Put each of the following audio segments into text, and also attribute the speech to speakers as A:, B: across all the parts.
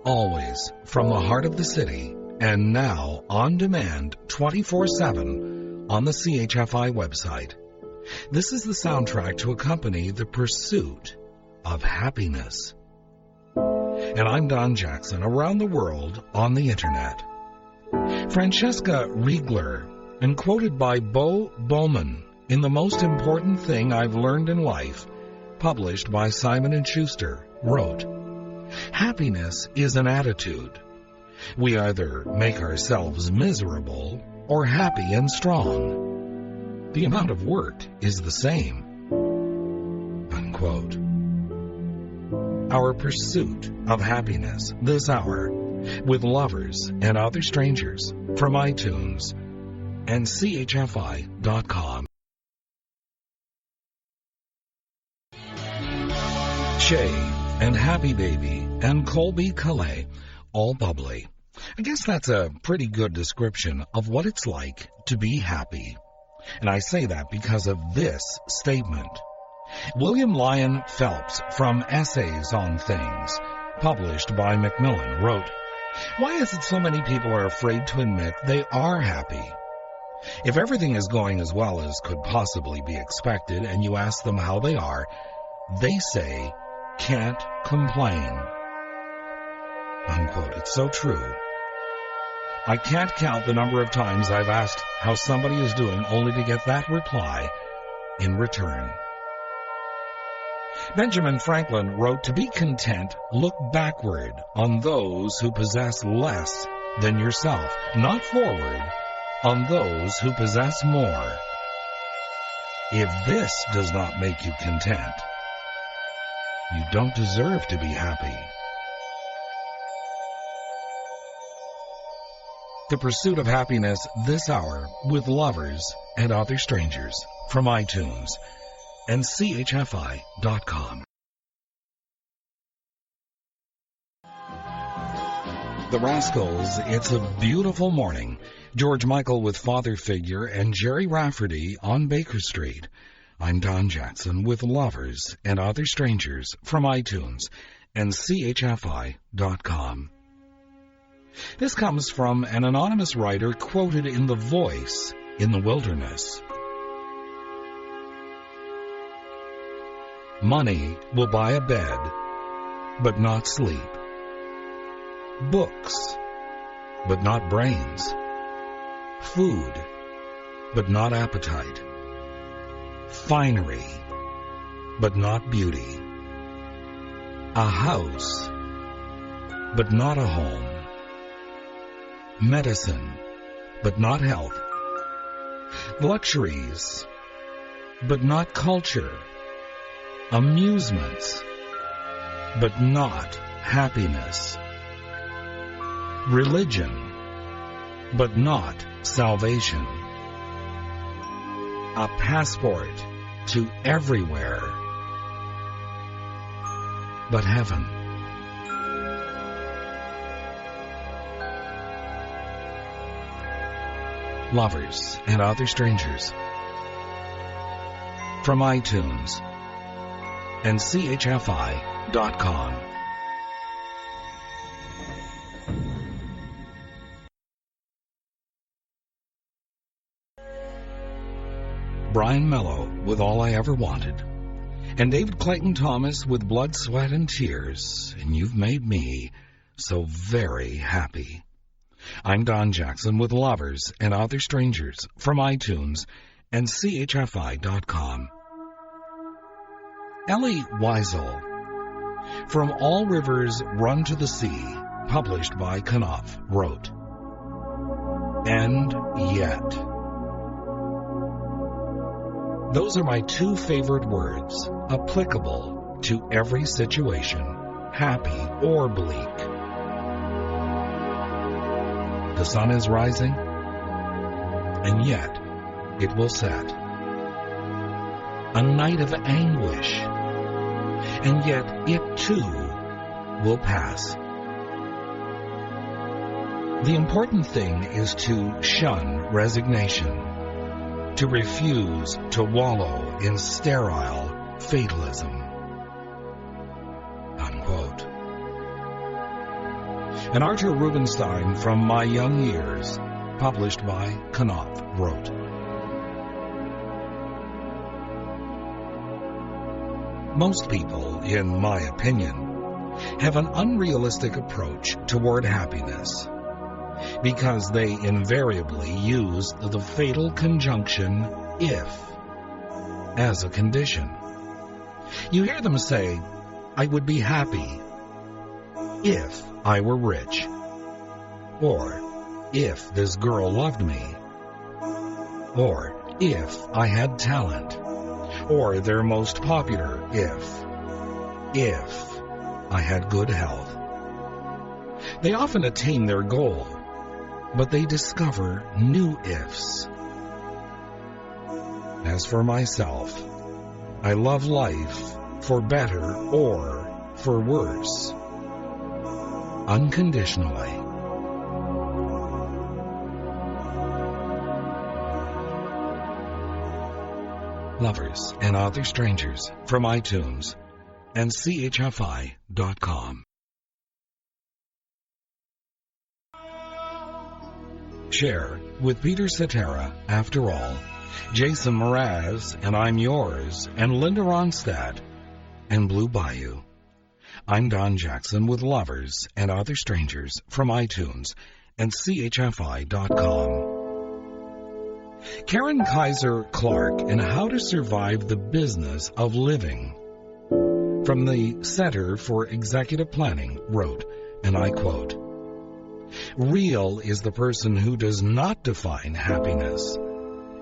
A: always from the heart of the city, and now on demand 24/7 on the CHFI website. This is the soundtrack to accompany the pursuit of happiness. And I'm Don Jackson, around the world on the internet. Francesca Riegler, and quoted by Bo Bowman in The Most Important Thing I've Learned in Life, published by Simon & Schuster, wrote, "Happiness is an attitude. We either make ourselves miserable or happy and strong. The amount of work is the same." Unquote. Our pursuit of happiness this hour with Lovers and Other Strangers from iTunes and CHFI.com. Shaye and Happy Baby and Colbie Caillat, all bubbly. I guess that's a pretty good description of what it's like to be happy. And I say that because of this statement. William Lyon Phelps from Essays on Things, published by Macmillan, wrote, "Why is it so many people are afraid to admit they are happy? If everything is going as well as could possibly be expected and you ask them how they are, they say, 'Can't complain.'" Unquote. It's so true. I can't count the number of times I've asked how somebody is doing only to get that reply in return. Benjamin Franklin wrote, "To be content, look backward on those who possess less than yourself, not forward on those who possess more. If this does not make you content, you don't deserve to be happy." The pursuit of happiness this hour with Lovers and Other Strangers from iTunes and CHFI.com. The Rascals, It's a Beautiful Morning. George Michael with Father Figure and Gerry Rafferty on Baker Street. I'm Don Jackson with Lovers and Other Strangers from iTunes and CHFI.com. This comes from an anonymous writer quoted in The Voice in the Wilderness. "Money will buy a bed, but not sleep. Books, but not brains. Food, but not appetite. Finery, but not beauty. A house, but not a home. Medicine, but not health. Luxuries, but not culture. Amusements, but not happiness. Religion, but not salvation. A passport to everywhere but heaven." Lovers and Other Strangers from iTunes and CHFI.com. Brian Melo with All I Ever Wanted, and David Clayton Thomas with Blood, Sweat, and Tears, and You've Made Me So Very Happy. I'm Don Jackson with Lovers and Other Strangers from iTunes and CHFI.com. Ellie Weisel, From All Rivers Run to the Sea, published by Knopf, wrote, "And yet." Those are my two favorite words, applicable to every situation, happy or bleak. The sun is rising, and yet it will set. A night of anguish, and yet it too will pass. The important thing is to shun resignation, to refuse to wallow in sterile fatalism. Unquote. And Arthur Rubinstein from My Young Years, published by Knopf, wrote, most people, in my opinion, have an unrealistic approach toward happiness because they invariably use the fatal conjunction if as a condition. You hear them say, I would be happy if I were rich, or if this girl loved me, or if I had talent, or their most popular if I had good health. They often attain their goal, but they discover new ifs. As for myself, I love life for better or for worse, unconditionally. Lovers and Other Strangers from iTunes and CHFI.com. Cher with Peter Cetera, After All, Jason Mraz and I'm Yours, and Linda Ronstadt and Blue Bayou. I'm Don Jackson with Lovers and Other Strangers from iTunes and CHFI.com. Karen Kaiser Clark in How to Survive the Business of Living from the Center for Executive Planning wrote, and I quote, real is the person who does not define happiness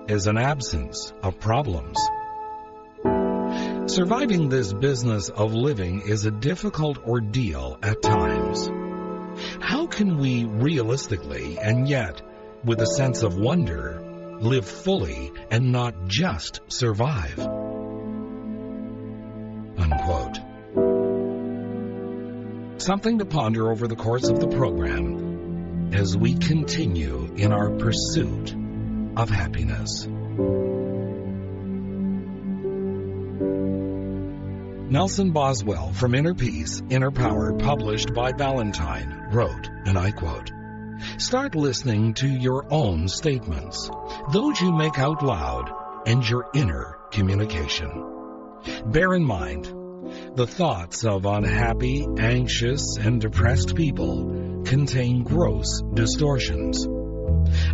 A: as an absence of problems. Surviving this business of living is a difficult ordeal at times. How can we realistically and yet with a sense of wonder live fully and not just survive? Unquote. Something to ponder over the course of the program as we continue in our pursuit of happiness. Nelson Boswell from Inner Peace, Inner Power, published by Valentine, wrote, and I quote, start listening to your own statements, those you make out loud, and your inner communication. Bear in mind, the thoughts of unhappy, anxious, and depressed people contain gross distortions.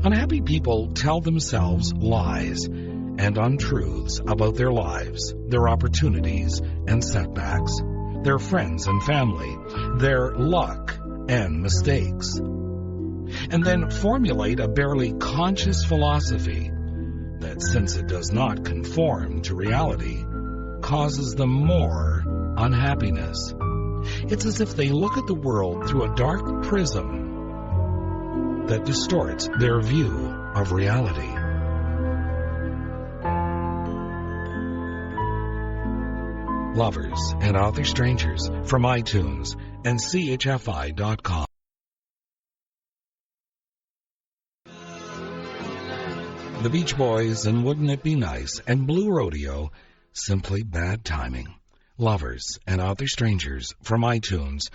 A: Unhappy people tell themselves lies and untruths about their lives, their opportunities and setbacks, their friends and family, their luck and mistakes, and then formulate a barely conscious philosophy that, since it does not conform to reality, causes them more unhappiness. It's as if they look at the world through a dark prism that distorts their view of reality. Lovers and Other Strangers from iTunes and CHFI.com. The Beach Boys and Wouldn't It Be Nice and Blue Rodeo, Simply Bad Timing. Lovers and Other Strangers from iTunes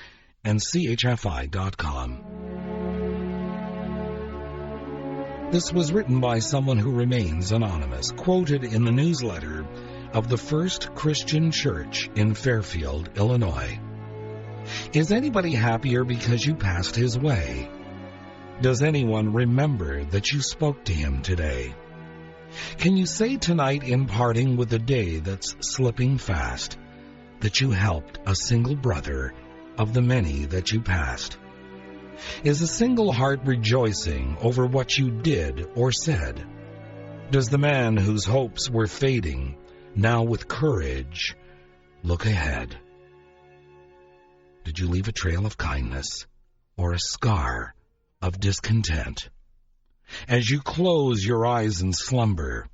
A: and CHFI.com. This was written by someone who remains anonymous, quoted in the newsletter of the First Christian Church in Fairfield, Illinois. Is anybody happier because you passed his way? Does anyone remember that you spoke to him today? Can you say tonight in parting with the day that's slipping fast that you helped a single brother of the many that you passed? Is a single heart rejoicing over what you did or said? Does the man whose hopes were fading now with courage look ahead? Did you leave a trail of kindness or a scar of discontent? As you close your eyes in slumber,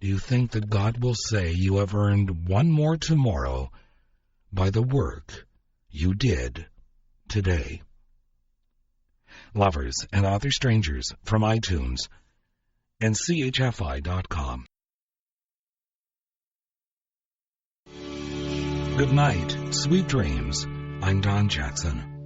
A: do you think that God will say you have earned one more tomorrow by the work you did today? Lovers and Other Strangers from iTunes and CHFI.com. Good night, sweet dreams. I'm Don Jackson.